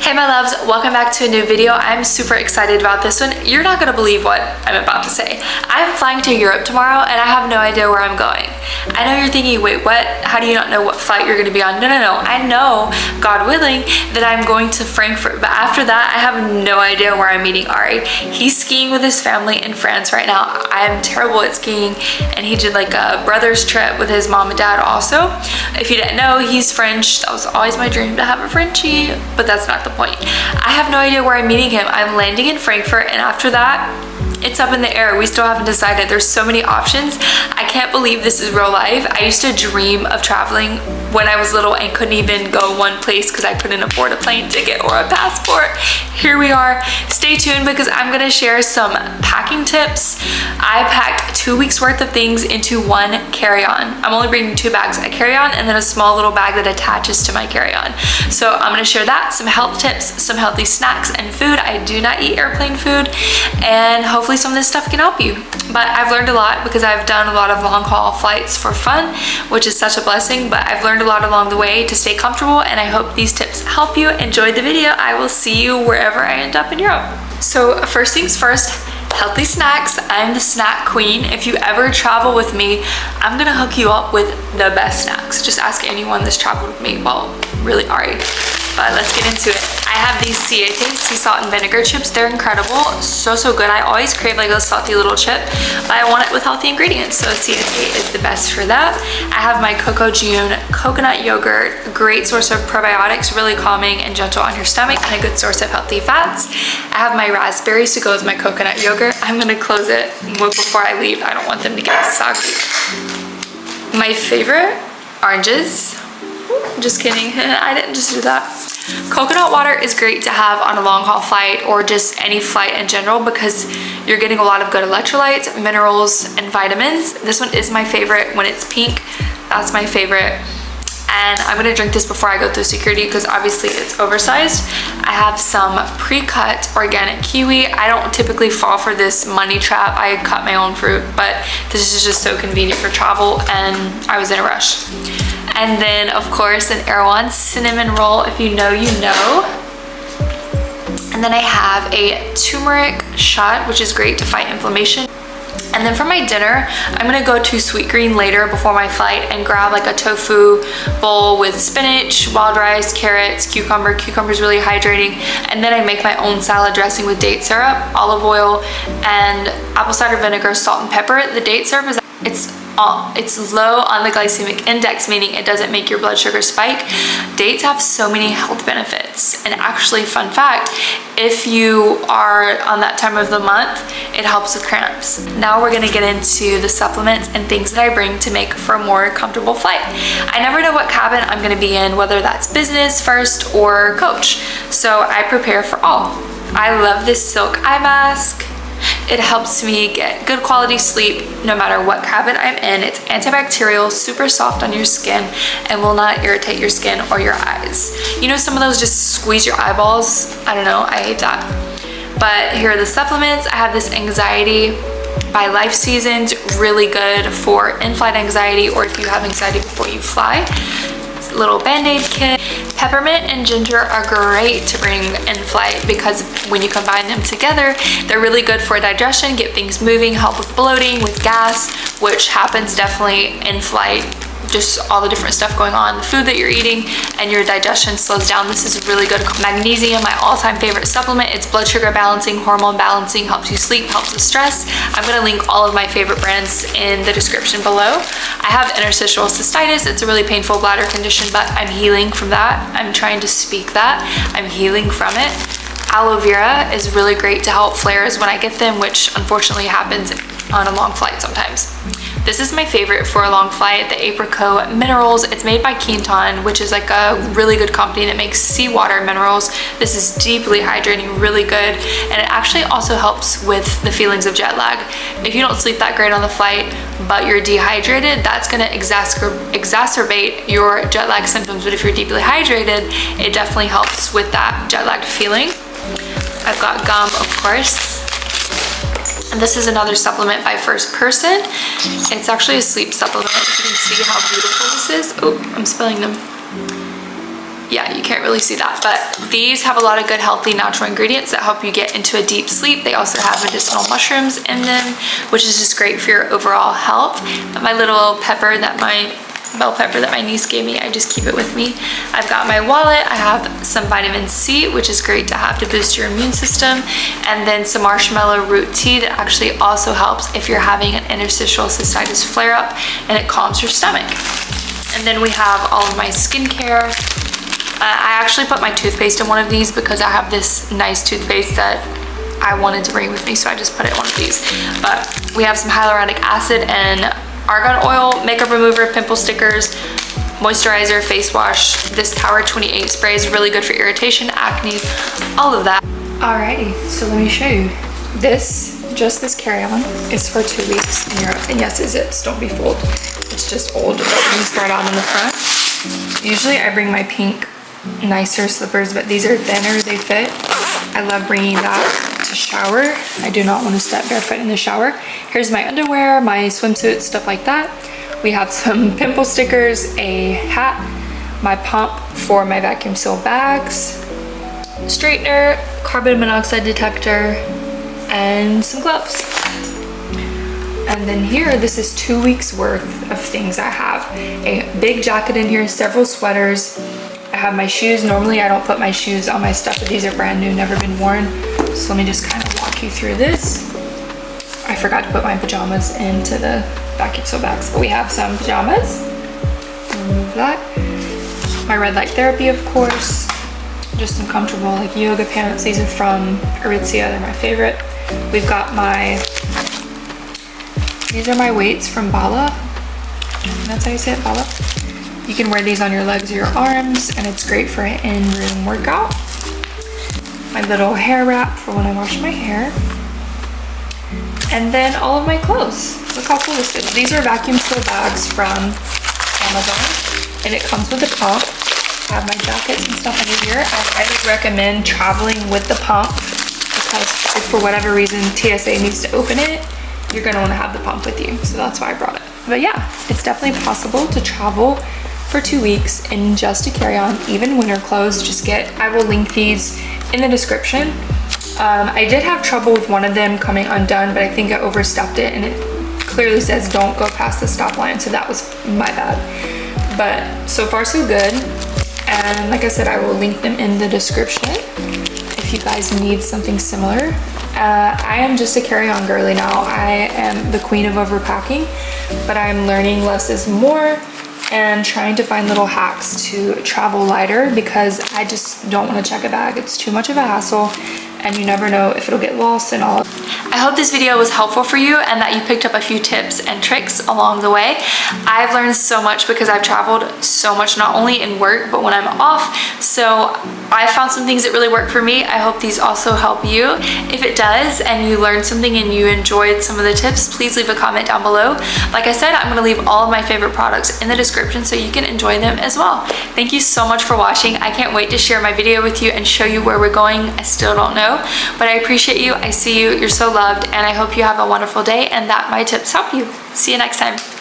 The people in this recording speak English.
Hey my loves, welcome back to a new video. I'm super excited about this one. You're not gonna believe what I'm about to say. I'm flying to Europe tomorrow and I have no idea where I'm going. I know you're thinking, wait, what? How do you not know what flight you're gonna be on? No. I know, God willing, that I'm going to Frankfurt, but after that, I have no idea where I'm meeting Ari. He's skiing with his family in France right now. I'm terrible at skiing, and he did like a brother's trip with his mom and dad also. If you didn't know, he's French. That was always my dream to have a Frenchie, but that's not the point. I have no idea where I'm meeting him. I'm landing in Frankfurt, and after that, it's up in the air. We still haven't decided. There's so many options. I can't believe this is real life. I used to dream of traveling when I was little and couldn't even go one place because I couldn't afford a plane ticket or a passport. Here we are. Stay tuned because I'm gonna share some packing tips. I packed 2 weeks worth of things into one carry-on. I'm only bringing 2 bags, a carry-on and then a small little bag that attaches to my carry-on. So I'm gonna share that, some health tips, some healthy snacks and food. I do not eat airplane food, and hopefully some of this stuff can help you. But I've learned a lot because I've done a lot of long haul flights for fun, which is such a blessing, but I've learned a lot along the way to stay comfortable, and I hope these tips help you. Enjoy the video. I will see you wherever I end up in Europe. So first things first, healthy snacks. I'm the snack queen. If you ever travel with me, I'm gonna hook you up with the best snacks. Just ask anyone that's traveled with me. Well, really Ari. But let's get into it. I have these Siete sea salt and vinegar chips. They're incredible, so good. I always crave like a salty little chip, but I want it with healthy ingredients, so Siete is the best for that. I have my Coco June coconut yogurt, great source of probiotics, really calming and gentle on your stomach, and a good source of healthy fats. I have my raspberries to go with my coconut yogurt. I'm gonna close it before I leave. I don't want them to get soggy. My favorite, oranges. Just kidding, I didn't just do that. Coconut water is great to have on a long haul flight or just any flight in general because you're getting a lot of good electrolytes, minerals, and vitamins. This one is my favorite when it's pink. That's my favorite. And I'm gonna drink this before I go through security because obviously it's oversized. I have some pre-cut organic kiwi. I don't typically fall for this money trap. I cut my own fruit, but this is just so convenient for travel and I was in a rush. And then of course an Erewhon cinnamon roll. If you know, you know. And then I have a turmeric shot, which is great to fight inflammation. And then for my dinner, I'm gonna go to Sweet Green later before my flight and grab like a tofu bowl with spinach, wild rice, carrots, cucumber. Cucumber's really hydrating. And then I make my own salad dressing with date syrup, olive oil, and apple cider vinegar, salt and pepper. The date syrup is, it's low on the glycemic index, meaning it doesn't make your blood sugar spike. Dates have so many health benefits, and actually, fun fact, if you are on that time of the month, it helps with cramps. Now we're gonna get into the supplements and things that I bring to make for a more comfortable flight. I never know what cabin I'm gonna be in, whether that's business, first, or coach, so I prepare for all. I love this silk eye mask. It helps me get good quality sleep no matter what cabin I'm in. It's antibacterial, super soft on your skin, and will not irritate your skin or your eyes. You know, some of those just squeeze your eyeballs. I don't know, I hate that. But here are the supplements. I have this Anxiety by Life Seasons, really good for in-flight anxiety or if you have anxiety before you fly. Little band-aid kit. Peppermint and ginger are great to bring in flight because when you combine them together, they're really good for digestion, get things moving, help with bloating, with gas, which happens definitely in flight. Just all the different stuff going on, the food that you're eating, and your digestion slows down. This is really good. Magnesium, my all-time favorite supplement. It's blood sugar balancing, hormone balancing, helps you sleep, helps with stress. I'm gonna link all of my favorite brands in the description below. I have interstitial cystitis. It's a really painful bladder condition, but I'm healing from that. I'm trying to speak that. I'm healing from it. Aloe vera is really great to help flares when I get them, which unfortunately happens on a long flight sometimes. This is my favorite for a long flight, the Aprico minerals. It's made by Quinton, which is like a really good company that makes seawater minerals. This is deeply hydrating, really good, and it actually also helps with the feelings of jet lag. If you don't sleep that great on the flight, but you're dehydrated, that's gonna exacerbate your jet lag symptoms. But if you're deeply hydrated, it definitely helps with that jet lag feeling. I've got gum, of course. And this is another supplement by First Person. It's actually a sleep supplement. You can see how beautiful this is. Oh, I'm spilling them. yeah, you can't really see that, but these have a lot of good healthy natural ingredients that help you get into a deep sleep. They also have medicinal mushrooms in them, which is just great for your overall health. My little pepper that bell pepper that my niece gave me, I just keep it with me. I've got my wallet. I have some vitamin C, which is great to have to boost your immune system, and then some marshmallow root tea that actually also helps if you're having an interstitial cystitis flare-up, and it calms your stomach. And then we have all of my skincare. I actually put my toothpaste in one of these because I have this nice toothpaste that I wanted to bring with me, so I just put it in one of these. But we have some hyaluronic acid and argan oil, makeup remover, pimple stickers, moisturizer, face wash. This Power 28 spray is really good for irritation, acne, all of that. Alrighty, so let me show you. Just this carry-on is for 2 weeks in Europe. And yes, it zips, don't be fooled. It's just old, but you start out in the front. Usually I bring my pink, nicer slippers, but these are thinner, they fit. I love bringing that to shower. I do not want to step barefoot in the shower. Here's my underwear, my swimsuit, stuff like that. We have some pimple stickers, a hat, my pump for my vacuum seal bags, straightener, carbon monoxide detector, and some gloves. And then here, this is 2 weeks worth of things I have. A big jacket in here, several sweaters. I have my shoes. Normally I don't put my shoes on my stuff, but these are brand new, never been worn. So let me just kind of walk you through this. I forgot to put my pajamas into the vacuum seal bags, but we have some pajamas. Remove that. My red light therapy, of course. Just some comfortable like yoga pants. These are from Aritzia, they're my favorite. We've got these are my weights from Bala. That's how you say it, Bala. You can wear these on your legs or your arms, and it's great for an in-room workout. My little hair wrap for when I wash my hair. And then all of my clothes. Look how cool this is. These are vacuum seal bags from Amazon, and it comes with a pump. I have my jackets and stuff under here. I highly recommend traveling with the pump because if for whatever reason TSA needs to open it, you're gonna wanna have the pump with you. So that's why I brought it. But yeah, it's definitely possible to travel for 2 weeks in just a carry-on, even winter clothes. I will link these in the description. I did have trouble with one of them coming undone, but I think I overstepped it, and it clearly says don't go past the stop line, so that was my bad. But so far so good. And like I said, I will link them in the description if you guys need something similar. I am just a carry-on girly now. I am the queen of overpacking, but I'm learning less is more and trying to find little hacks to travel lighter because I just don't want to check a bag. It's too much of a hassle, and you never know if it'll get lost and all. I hope this video was helpful for you and that you picked up a few tips and tricks along the way. I've learned so much because I've traveled so much, not only in work, but when I'm off. So I found some things that really work for me. I hope these also help you. If it does and you learned something and you enjoyed some of the tips, please leave a comment down below. Like I said, I'm gonna leave all of my favorite products in the description so you can enjoy them as well. Thank you so much for watching. I can't wait to share my video with you and show you where we're going. I still don't know, but I appreciate you. I see you. You're so loved, and I hope you have a wonderful day and that my tips help you. See you next time.